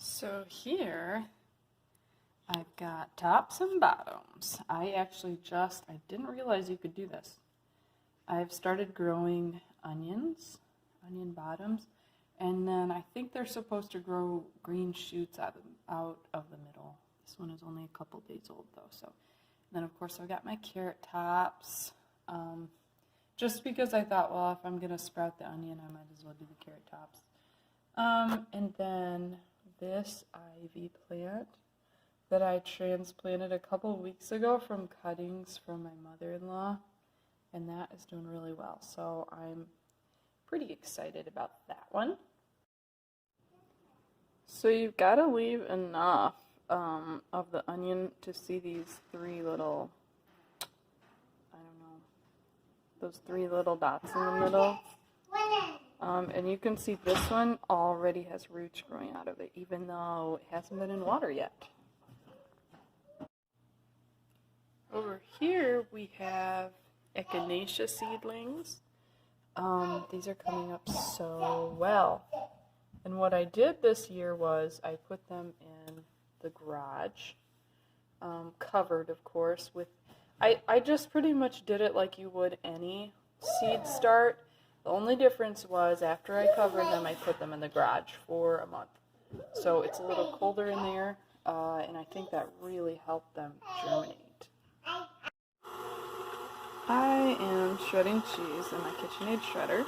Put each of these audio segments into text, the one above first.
So here I've got tops and bottoms. I didn't realize you could do this. I've started growing onion bottoms, and then I think they're supposed to grow green shoots out of the middle. This one is only a couple days old though. So and then of course I've got my carrot tops, just because I thought, well, if I'm gonna sprout the onion, I might as well do the carrot tops. And then this ivy plant that I transplanted a couple weeks ago from cuttings from my mother-in-law, and that is doing really well. So I'm pretty excited about that one. So you've got to leave enough of the onion to see these three little, those three little dots in the middle. And you can see this one already has roots growing out of it, even though it hasn't been in water yet. Over here we have Echinacea Seedlings. These are coming up so well. And what I did this year was I put them in the garage, covered of course with, I just pretty much did it like you would any seed start. The only difference was after I covered them, I put them in the garage for a month. So it's a little colder in there, and I think that really helped them germinate. I am shredding cheese in my KitchenAid shredder,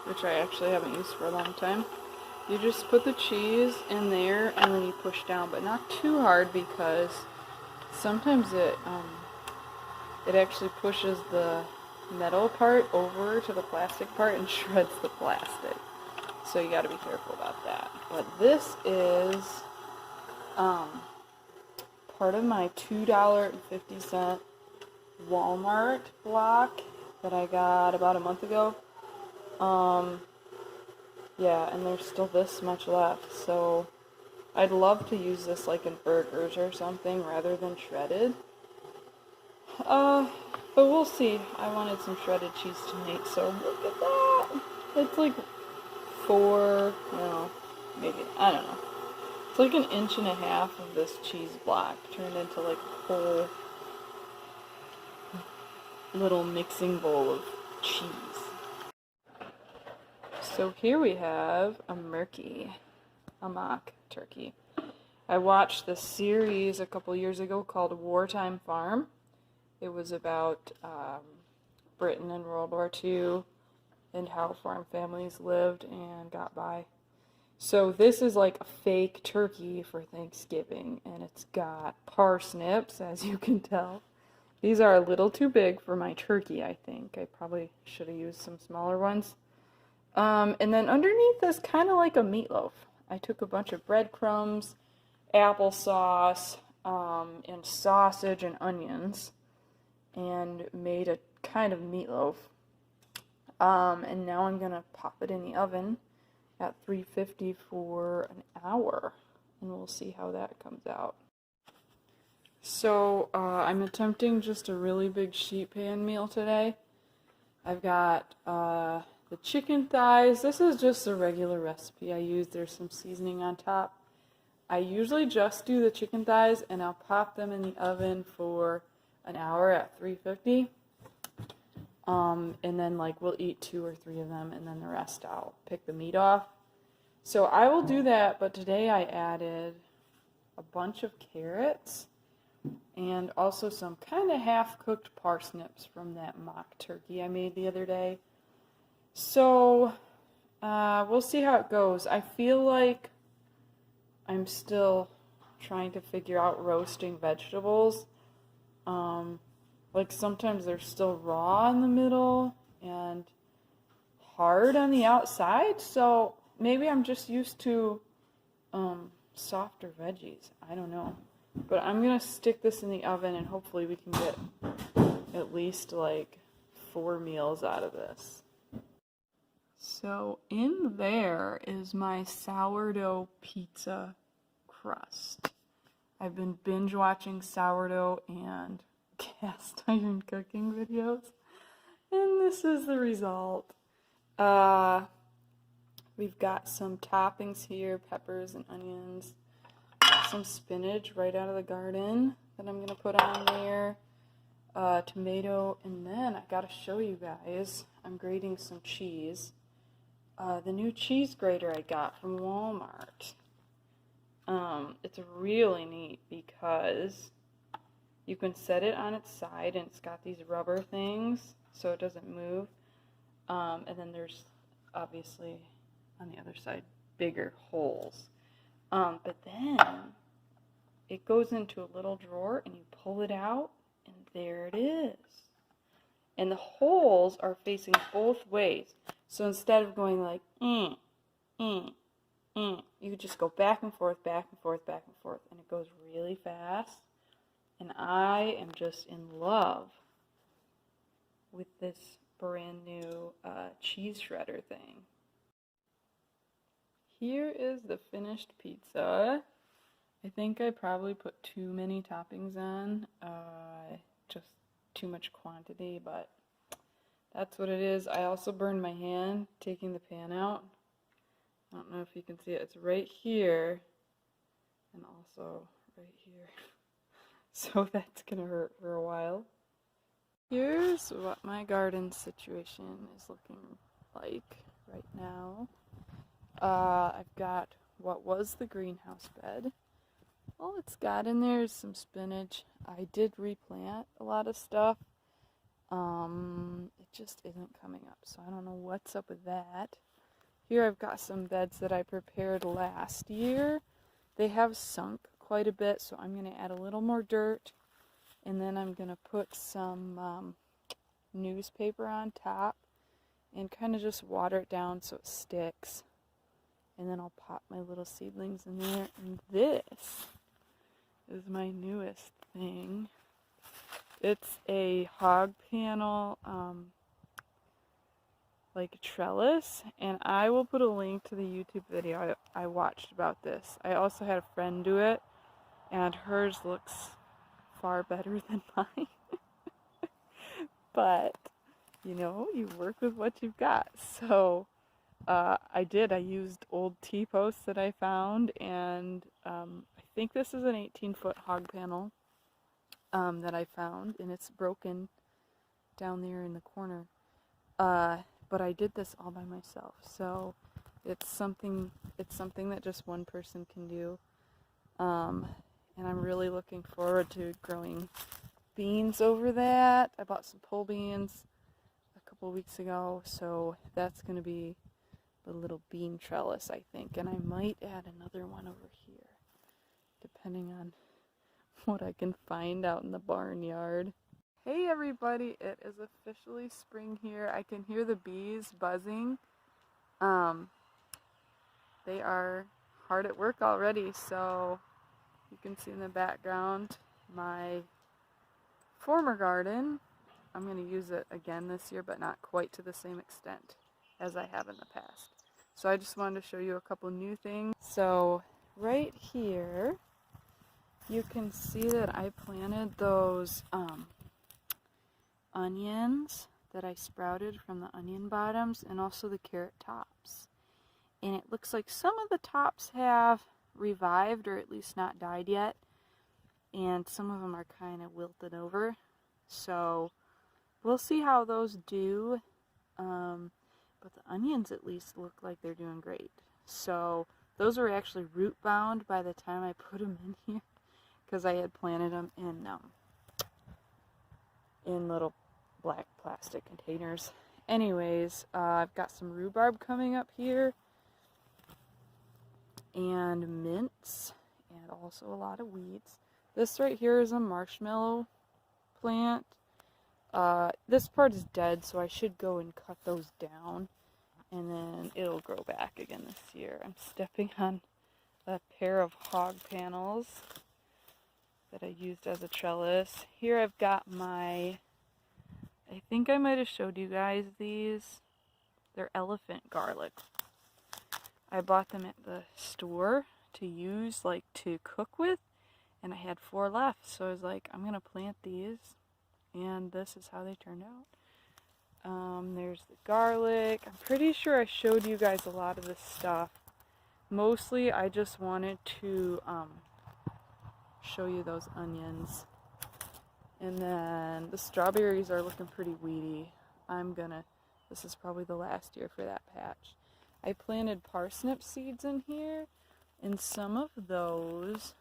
which I actually haven't used for a long time. You just put the cheese in there and then you push down, but not too hard because sometimes it actually pushes the metal part over to the plastic part and shreds the plastic. So you got to be careful about that. But this is part of my $2.50 Walmart block that I got about a month ago. Yeah, and there's still this much left, so I'd love to use this like in burgers or something rather than shredded. But we'll see. I wanted some shredded cheese tonight, so look at that. It's like I don't know. It's like 1.5 inches of this cheese block turned into like a whole little mixing bowl of cheese. So here we have a mock turkey. I watched this series a couple years ago called Wartime Farm. It was about Britain in World War II and how farm families lived and got by. So this is like a fake turkey for Thanksgiving, and it's got parsnips, as you can tell. These are a little too big for my turkey, I think. I probably should have used some smaller ones. And then underneath is kind of like a meatloaf. I took a bunch of breadcrumbs, applesauce, and sausage and onions, and made a kind of meatloaf. And now I'm going to pop it in the oven at 350 for an hour, and we'll see how that comes out. So I'm attempting just a really big sheet pan meal today. I've got the chicken thighs. This is just a regular recipe I use. There's some seasoning on top. I usually just do the chicken thighs, and I'll pop them in the oven for an hour at 350. And then we'll eat 2 or 3 of them, and then the rest I'll pick the meat off. So I will do that, but today I added a bunch of carrots and also some kind of half-cooked parsnips from that mock turkey I made the other day. So we'll see how it goes. I feel like I'm still trying to figure out roasting vegetables. Sometimes they're still raw in the middle and hard on the outside, so maybe I'm just used to softer veggies. I don't know. But I'm going to stick this in the oven, and hopefully we can get at least 4 meals out of this. So in there is my sourdough pizza crust. I've been binge watching sourdough and cast iron cooking videos, and this is the result. We've got some toppings here, peppers and onions, some spinach right out of the garden that I'm going to put on there, tomato, and then I got to show you guys, I'm grating some cheese. The new cheese grater I got from Walmart. It's really neat because you can set it on its side and it's got these rubber things so it doesn't move. And then there's obviously on the other side bigger holes. But then it goes into a little drawer and you pull it out and there it is. And the holes are facing both ways. So instead of going like, you just go back and forth, back and forth, back and forth, and it goes really fast. And I am just in love with this brand new cheese shredder thing. Here is the finished pizza. I think I probably put too many toppings on, just too much quantity, but that's what it is. I also burned my hand taking the pan out. I don't know if you can see it. It's right here and also right here. So that's going to hurt for a while. Here's what my garden situation is looking like right now. I've got what was the greenhouse bed. All it's got in there is some spinach. I did replant a lot of stuff. It just isn't coming up, so I don't know what's up with that. Here I've got some beds that I prepared last year. They have sunk quite a bit, so I'm going to add a little more dirt, and then I'm going to put some newspaper on top and kind of just water it down so it sticks. And then I'll pop my little seedlings in there, and this is my newest thing. It's a hog panel, like a trellis, and I will put a link to the YouTube video I watched about this. I also had a friend do it, and hers looks far better than mine. But, you know, you work with what you've got. So, I used old T-posts that I found, and I think this is an 18-foot hog panel that I found, and it's broken down there in the corner. But I did this all by myself, so it's something that just one person can do. And I'm really looking forward to growing beans over that. I bought some pole beans a couple weeks ago, so that's going to be the little bean trellis, I think. And I might add another one over here, depending on what I can find out in the barnyard. Hey everybody, it is officially spring here. I can hear the bees buzzing. They are hard at work already, so you can see in the background my former garden. I'm going to use it again this year, but not quite to the same extent as I have in the past. So I just wanted to show you a couple new things. So right here, you can see that I planted those onions that I sprouted from the onion bottoms, and also the carrot tops. And it looks like some of the tops have revived, or at least not died yet, and some of them are kind of wilted over. So we'll see how those do, but the onions at least look like they're doing great. So those were actually root bound by the time I put them in here, because I had planted them in little black plastic containers. Anyways, I've got some rhubarb coming up here, and mints, and also a lot of weeds. This right here is a marshmallow plant. This part is dead, so I should go and cut those down, and then it'll grow back again this year. I'm stepping on a pair of hog panels that I used as a trellis. Here I've got my, I think I might have showed you guys these. They're elephant garlic. I bought them at the store to use, like, to cook with, and I had 4 left, so I was like, I'm gonna plant these, and this is how they turned out. There's the garlic. I'm pretty sure I showed you guys a lot of this stuff. Mostly I just wanted to show you those onions. And then the strawberries are looking pretty weedy. This is probably the last year for that patch. I planted parsnip seeds in here, and some of those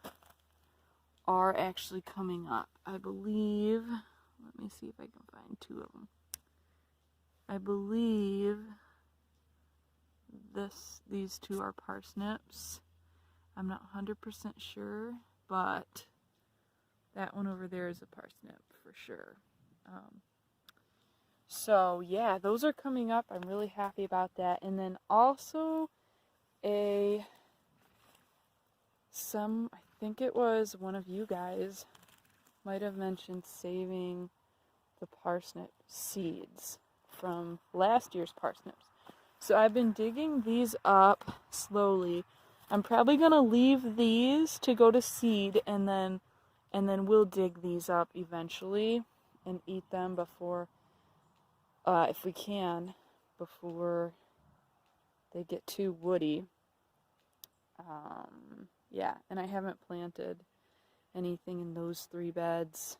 are actually coming up. I believe, let me see if I can find two of them. I believe these two are parsnips. I'm not 100% sure, but that one over there is a parsnip for sure. So yeah, those are coming up. I'm really happy about that. And then also I think it was one of you guys might have mentioned saving the parsnip seeds from last year's parsnips. So I've been digging these up slowly. I'm probably going to leave these to go to seed, and then we'll dig these up eventually and eat them before, if we can, before they get too woody. Yeah, and I haven't planted anything in those 3 beds.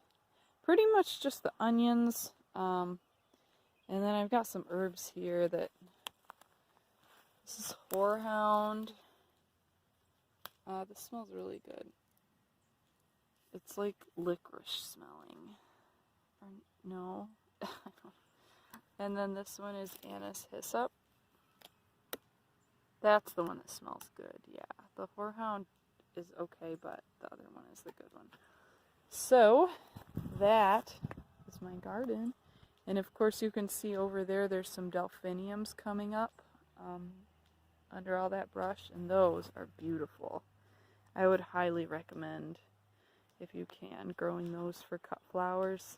Pretty much just the onions. And then I've got some herbs here that... This is horehound. This smells really good. It's like licorice smelling. Or, no. And then this one is anise hyssop. That's the one that smells good, yeah. The horehound is okay, but the other one is the good one. So, that is my garden. And of course you can see over there, there's some delphiniums coming up under all that brush, and those are beautiful. I would highly recommend, if you can, growing those for cut flowers.